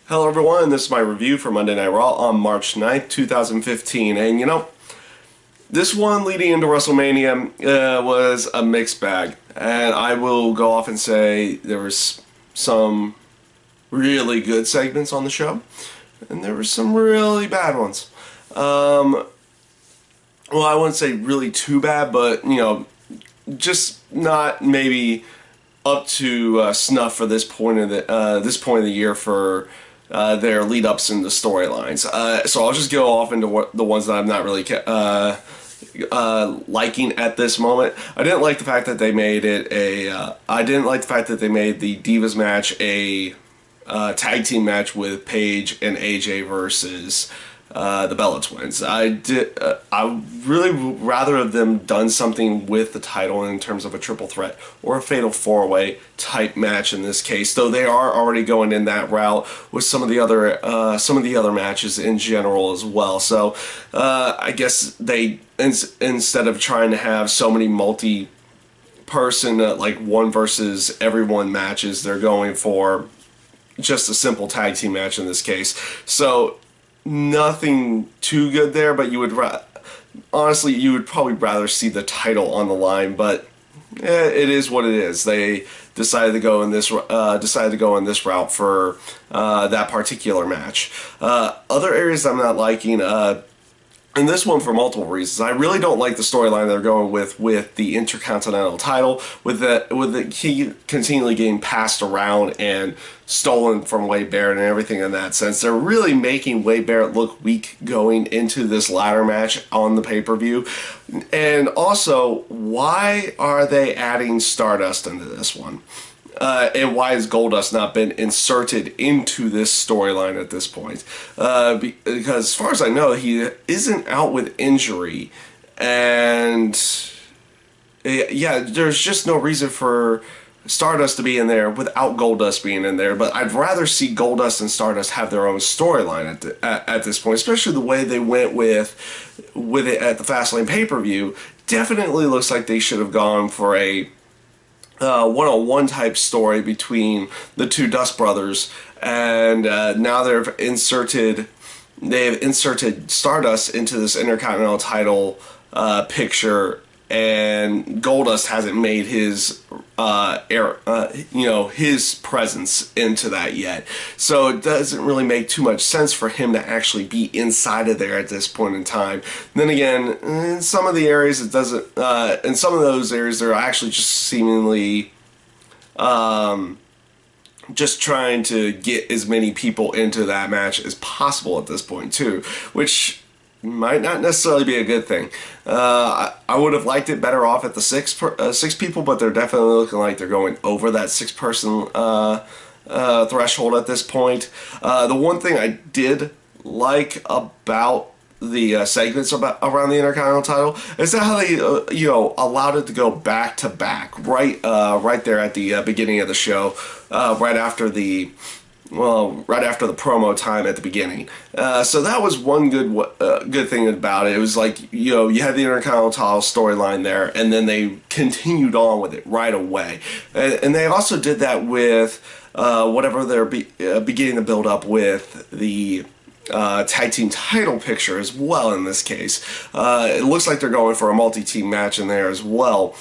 Hello everyone, this is my review for Monday Night Raw on March 9th, 2015, and this one leading into WrestleMania was a mixed bag, and I will go off and say there was some really good segments on the show, and there were some really bad ones. Well, I wouldn't say really too bad, but, just not maybe up to snuff for this point of the year for their lead ups into storylines. So I'll just go off into the ones that I'm not really liking at this moment. I didn't like the fact that they made it I didn't like the fact that they made the Divas match a tag team match with Paige and AJ versus the Bella Twins. I really would rather have them done something with the title in terms of a triple threat or a fatal four-way type match in this case. Though they are already going in that route with some of the other matches in general as well. So I guess they instead of trying to have so many multi-person like one versus everyone matches, they're going for just a simple tag team match in this case. So nothing too good there, but honestly, you would probably rather see the title on the line, but it is what it is. They decided to go in this route for that particular match. Other areas I'm not liking, and this one for multiple reasons. I really don't like the storyline they're going with the Intercontinental title, with the key continually getting passed around and stolen from Wade Barrett and everything in that sense. They're really making Wade Barrett look weak going into this ladder match on the pay-per-view. And also, why are they adding Stardust into this one? And why has Goldust not been inserted into this storyline at this point? Because as far as I know, he isn't out with injury, and yeah, there's just no reason for Stardust to be in there without Goldust being in there. But I'd rather see Goldust and Stardust have their own storyline at this point, especially the way they went with it at the Fastlane pay-per-view. Definitely looks like they should have gone for a one-on-one type story between the two Dust brothers, and now they've inserted Stardust into this Intercontinental title picture, and Goldust hasn't made his his presence into that yet. So it doesn't really make too much sense for him to actually be inside of there at this point in time. Then again, in some of the areas it doesn't. In some of those areas, they're actually just seemingly just trying to get as many people into that match as possible at this point too, which might not necessarily be a good thing. I would have liked it better off at the six people, but they're definitely looking like they're going over that 6-person threshold at this point. The one thing I did like about the segments around the Intercontinental title is that how they allowed it to go back to back right there at the beginning of the show, right after the promo time at the beginning. So that was one good thing about it. It was like, you had the Intercontinental storyline there, and then they continued on with it right away. And they also did that with whatever they're beginning to build up with the tag team title picture as well in this case. It looks like they're going for a multi-team match in there as well.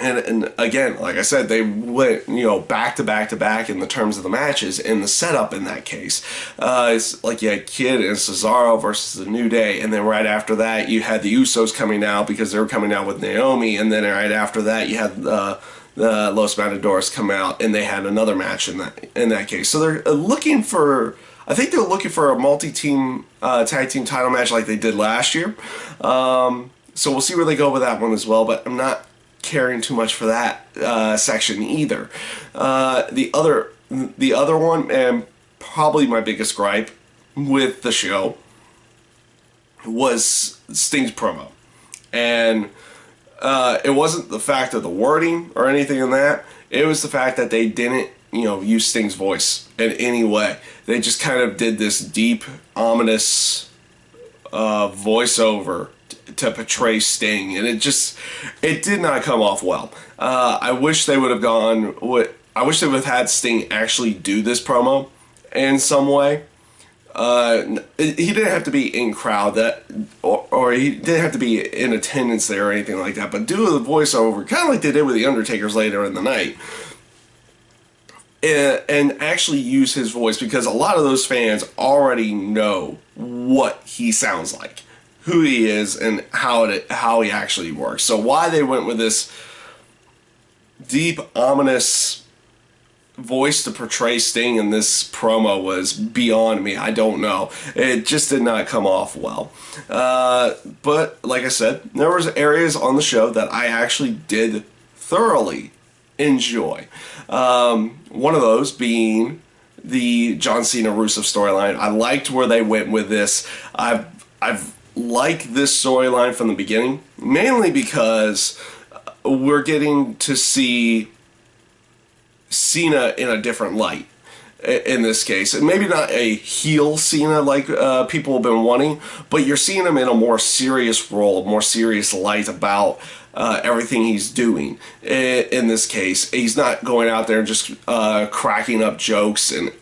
And again, like I said, they went back to back to back in the terms of the matches and the setup in that case. It's like you had Kid and Cesaro versus the New Day, and then right after that you had the Usos coming out because they were coming out with Naomi, and then right after that you had the Los Matadores come out and they had another match in that case. So they're looking for. I think they're looking for a multi-team tag team title match like they did last year. So we'll see where they go with that one as well. But I'm not caring too much for that section either. The other one, and probably my biggest gripe with the show, was Sting's promo. And it wasn't the fact of the wording or anything in that. It was the fact that they didn't use Sting's voice in any way. They just kind of did this deep, ominous voiceover to portray Sting, and it did not come off well. I wish they would have gone with I wish they would have had Sting actually do this promo in some way. He didn't have to be in crowd or he didn't have to be in attendance there or anything like that, but do the voiceover, kind of like they did with the Undertakers later in the night, and actually use his voice, because a lot of those fans already know what he sounds like, who he is, and how he actually works. So why they went with this deep, ominous voice to portray Sting in this promo was beyond me. I don't know. It just did not come off well. But like I said, there was areas on the show that I actually did thoroughly enjoy. One of those being the John Cena Rusev storyline. I liked where they went with this. I've liked this storyline from the beginning, mainly because we're getting to see Cena in a different light in this case. And maybe not a heel Cena like people have been wanting, but you're seeing him in a more serious role, more serious light about everything he's doing. In this case, he's not going out there and just cracking up jokes and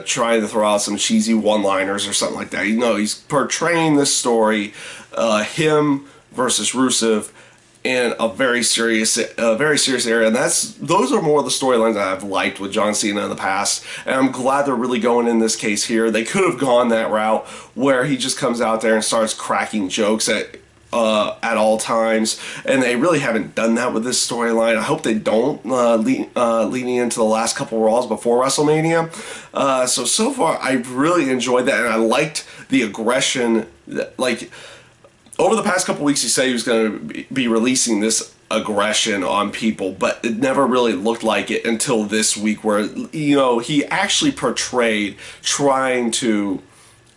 trying to throw out some cheesy one-liners or something like that. You know, he's portraying this story, him versus Rusev, in a very serious area, and those are more of the storylines that I've liked with John Cena in the past, and I'm glad they're really going in this case here. They could have gone that route where he just comes out there and starts cracking jokes at all times, and they really haven't done that with this storyline. I hope they don't, leading into the last couple Raws before WrestleMania. So far, I've really enjoyed that, and I liked the aggression that, like, over the past couple weeks, he said he was going to be releasing this aggression on people, but it never really looked like it until this week, where, you know, he actually portrayed trying to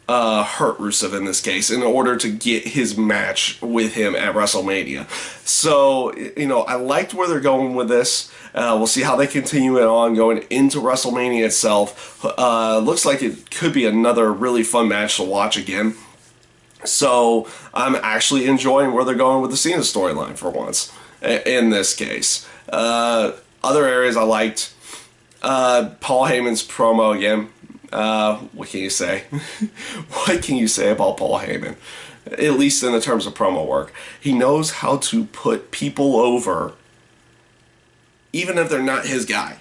hurt Rusev in this case in order to get his match with him at WrestleMania. So, you know, I liked where they're going with this. We'll see how they continue it on going into WrestleMania itself. Looks like it could be another really fun match to watch again. So I'm actually enjoying where they're going with the Cena storyline for once in this case. Other areas I liked. Paul Heyman's promo again. What can you say? What can you say about Paul Heyman? At least in the terms of promo work. He knows how to put people over even if they're not his guy.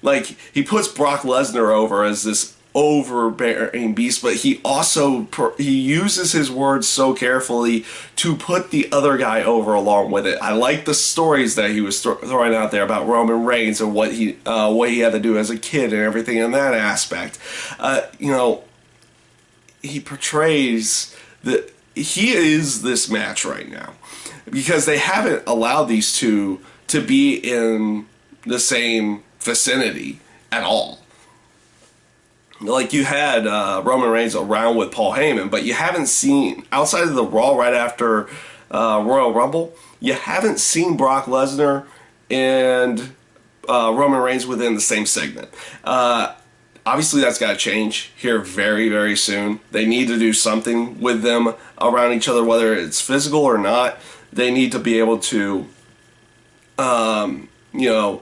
Like, he puts Brock Lesnar over as this overbearing beast, but he also he uses his words so carefully to put the other guy over along with it. I like the stories that he was throwing out there about Roman Reigns and what he had to do as a kid and everything in that aspect. You know, he portrays that he is this match right now because they haven't allowed these two to be in the same vicinity at all. Like, you had Roman Reigns around with Paul Heyman, but you haven't seen, outside of the Raw right after Royal Rumble, you haven't seen Brock Lesnar and Roman Reigns within the same segment. Obviously, that's got to change here very, very soon. They need to do something with them around each other, whether it's physical or not. They need to be able to, you know,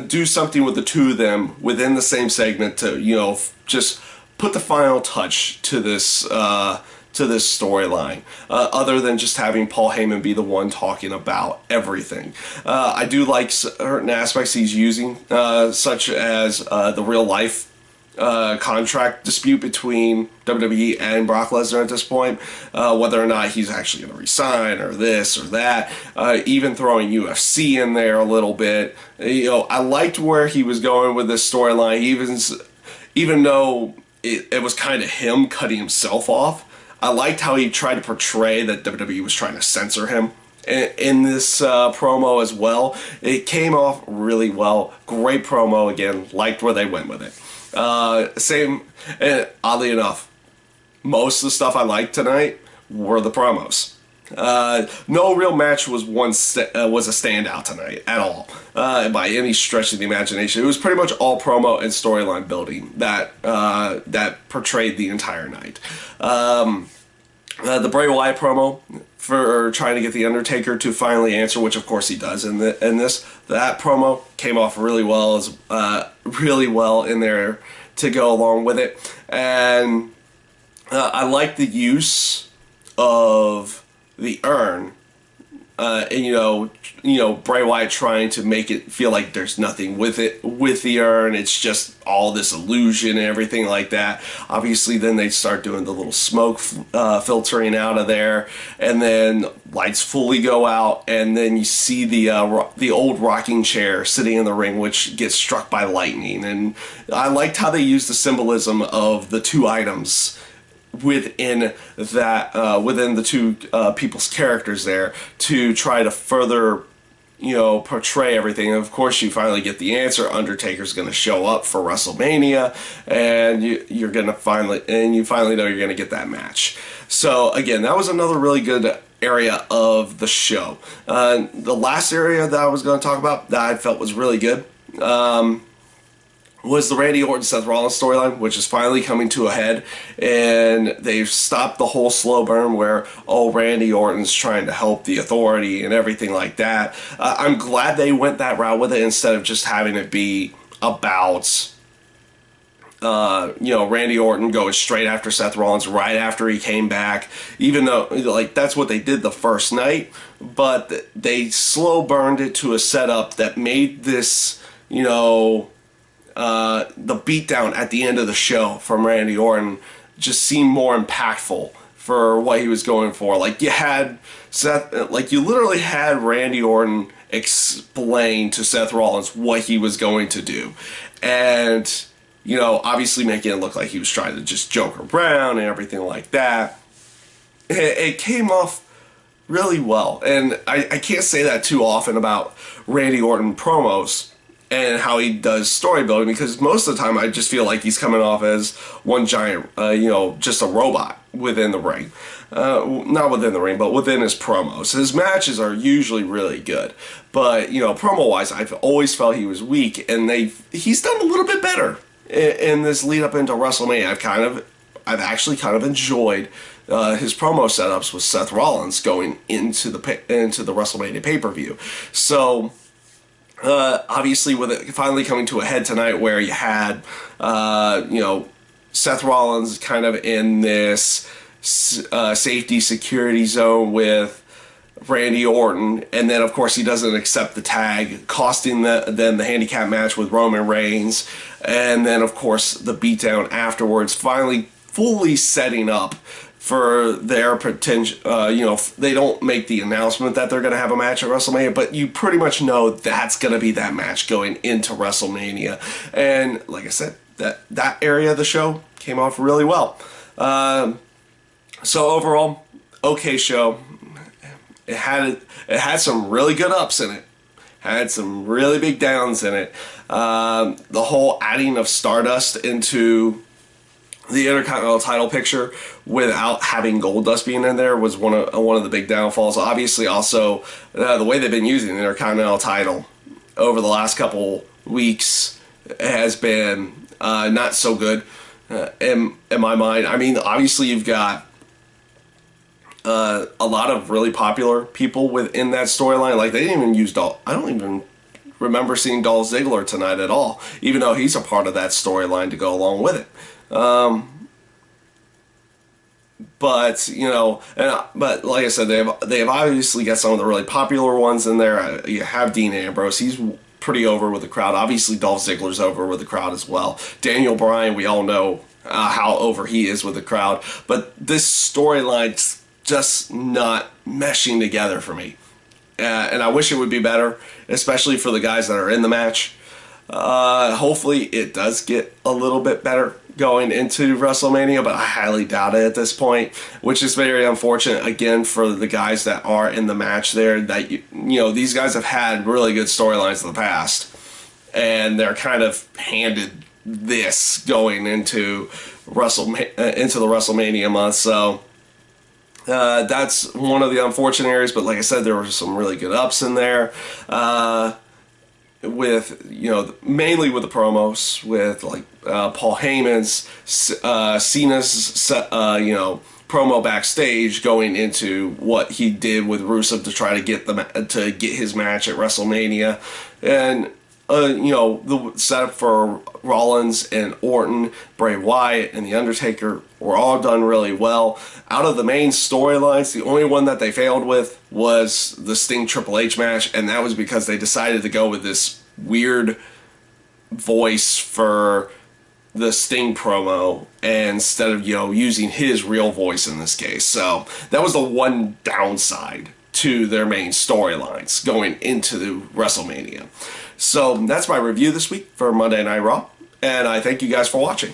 do something with the two of them within the same segment to, you know, just put the final touch to this storyline, other than just having Paul Heyman be the one talking about everything. I do like certain aspects he's using, such as the real life contract dispute between WWE and Brock Lesnar at this point, whether or not he's actually going to resign or this or that, even throwing UFC in there a little bit. You know, I liked where he was going with this storyline, even though it was kind of him cutting himself off. I liked how he tried to portray that WWE was trying to censor him in this promo as well. It came off really well. Great promo again. Liked where they went with it. Same, and oddly enough, most of the stuff I liked tonight were the promos. No real match was was a standout tonight at all, by any stretch of the imagination. It was pretty much all promo and storyline building that portrayed the entire night. the Bray Wyatt promo for trying to get the Undertaker to finally answer, which of course he does in this. That promo came off really well, as really well in there to go along with it, and I like the use of the urn. And Bray Wyatt trying to make it feel like there's nothing with it, with the urn. It's just all this illusion and everything like that. Obviously, then they start doing the little smoke filtering out of there, and then lights fully go out, and then you see the old rocking chair sitting in the ring, which gets struck by lightning. And I liked how they used the symbolism of the two items within the two people's characters there to try to further portray everything. And of course you finally get the answer. Undertaker's going to show up for WrestleMania, and you finally know you're going to get that match. So again, that was another really good area of the show. The last area that I was going to talk about that I felt was really good was the Randy Orton Seth Rollins storyline, which is finally coming to a head, and they've stopped the whole slow burn where, Randy Orton's trying to help the Authority and everything like that. I'm glad they went that route with it instead of just having it be about Randy Orton going straight after Seth Rollins right after he came back, even though that's what they did the first night, but they slow burned it to a setup that made this the beatdown at the end of the show from Randy Orton just seemed more impactful for what he was going for. You literally had Randy Orton explain to Seth Rollins what he was going to do. And, obviously making it look like he was trying to just joke around and everything like that. It came off really well. And I can't say that too often about Randy Orton promos and how he does story building, because most of the time I just feel like he's coming off as one giant, just a robot within the ring. Not within the ring, but within his promos. His matches are usually really good, but, promo-wise, I've always felt he was weak, and he's done a little bit better in this lead up into WrestleMania. I've actually kind of enjoyed his promo setups with Seth Rollins going into the WrestleMania pay-per-view. So obviously, with it finally coming to a head tonight, where you had, Seth Rollins kind of in this safety security zone with Randy Orton, and then of course he doesn't accept the tag, costing them the handicap match with Roman Reigns, and then of course the beatdown afterwards, finally fully setting up for their potential. They don't make the announcement that they're going to have a match at WrestleMania, but you pretty much know that's going to be that match going into WrestleMania. And like I said, that area of the show came off really well. So overall, okay show. It had some really good ups in it. Had some really big downs in it. The whole adding of Stardust into the Intercontinental title picture without having Goldust being in there was one of the big downfalls. Obviously, also the way they've been using the Intercontinental title over the last couple weeks has been not so good in my mind. I mean, obviously you've got a lot of really popular people within that storyline. They didn't even use I don't even remember seeing Dolph Ziggler tonight at all, even though he's a part of that storyline to go along with it. But like I said, they have obviously got some of the really popular ones in there. You have Dean Ambrose; he's pretty over with the crowd. Obviously, Dolph Ziggler's over with the crowd as well. Daniel Bryan, we all know how over he is with the crowd. But this storyline's just not meshing together for me, and I wish it would be better, especially for the guys that are in the match. Hopefully, it does get a little bit better going into WrestleMania, but I highly doubt it at this point, which is very unfortunate, again, for the guys that are in the match there. That these guys have had really good storylines in the past, and they're kind of handed this going into the WrestleMania month. So that's one of the unfortunate areas. But like I said, there were some really good ups in there. With mainly with the promos, with Paul Heyman's, Cena's promo backstage going into what he did with Rusev to try to get his match at WrestleMania, and the setup for Rollins and Orton, Bray Wyatt, and The Undertaker were all done really well. Out of the main storylines, the only one that they failed with was the Sting Triple H match, and that was because they decided to go with this weird voice for the Sting promo instead of using his real voice in this case. So that was the one downside to their main storylines going into the WrestleMania. So that's my review this week for Monday Night Raw, and I thank you guys for watching.